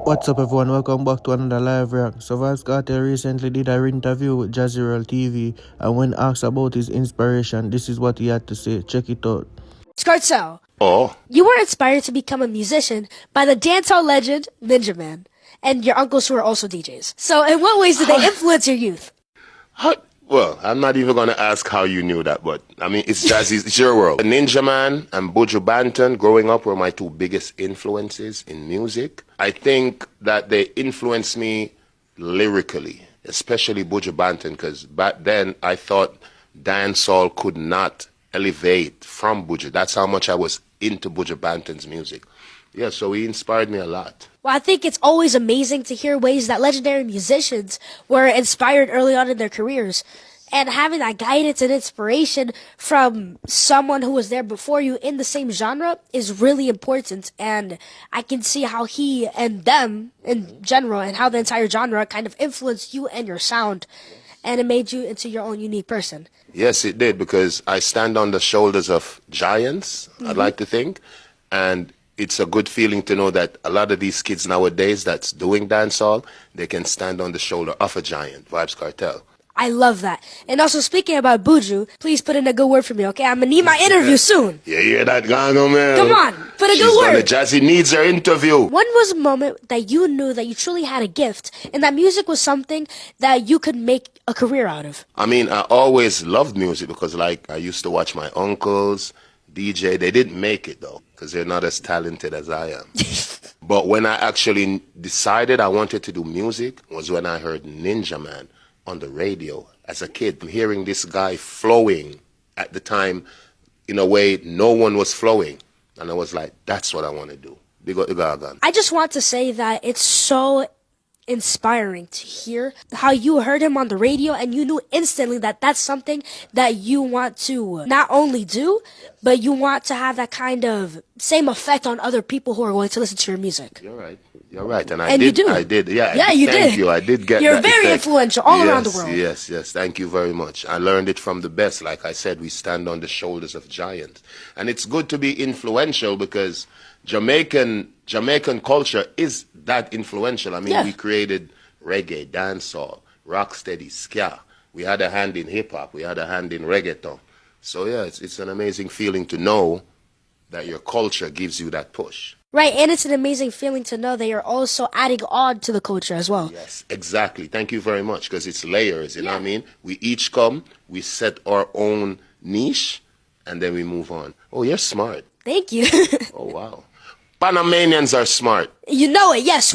What's up everyone, welcome back to another live react. So Vybz Kartel recently did an interview with Jazzyworldtv, and when asked about his inspiration, this is what he had to say. Check it out. Kartel, Oh, you were inspired to become a musician by the dancehall legend Ninja Man and your uncles who are also DJs. So in what ways did they influence your youth? well, I'm not even going to ask how you knew that, but I mean, it's Jazzy, it's your world. Ninja Man and Buju Banton growing up were my two biggest influences in music. I think that they influenced me lyrically, especially Buju Banton, because back then I thought dancehall could not elevate from Buju. That's how much I was into Buju Banton's music. Yeah, so he inspired me a lot. Well, I think it's always amazing to hear ways that legendary musicians were inspired early on in their careers. And having that guidance and inspiration from someone who was there before you in the same genre is really important. And I can see how he and them in general and how the entire genre kind of influenced you and your sound. And it made you into your own unique person. Yes, it did, because I stand on the shoulders of giants, I'd like to think. And it's a good feeling to know that a lot of these kids nowadays that's doing dancehall, they can stand on the shoulder of a giant, Vybz Kartel. I love that. And also, speaking about Buju, please put in a good word for me, okay? I'm gonna need my interview soon. Yeah, you hear that, Gano, man? Come on, put a good word. Jazzy needs her interview. When was a moment that you knew that you truly had a gift and that music was something that you could make a career out of? I mean, I always loved music because, like, I used to watch my uncles DJ. They didn't make it, though, because they're not as talented as I am. But when I actually decided I wanted to do music was when I heard Ninja Man on the radio as a kid. Hearing this guy flowing at the time in a way no one was flowing. And I was like, that's what I want to do. Big up the Gargan. I just want to say that it's so inspiring to hear how you heard him on the radio and you knew instantly that that's something that you want to not only do, but you want to have that kind of same effect on other people who are going to listen to your music. You're right. You're right. And you do. I did. Yeah, you thank did. you. I did get You're that very effect. influential all around the world. Yes. Thank you very much. I learned it from the best. Like I said, we stand on the shoulders of giants. And it's good to be influential because Jamaican culture is that influential. I mean, we created reggae, dancehall, rocksteady, ska. We had a hand in hip-hop. We had a hand in reggaeton. So, yeah, it's an amazing feeling to know that your culture gives you that push. Right, and it's an amazing feeling to know that you're also adding on to the culture as well. Yes, exactly. Thank you very much, because it's layers, you know what I mean? We each come, we set our own niche, and then we move on. Oh, you're smart. Thank you. Oh, wow. Panamanians are smart. You know it, yes.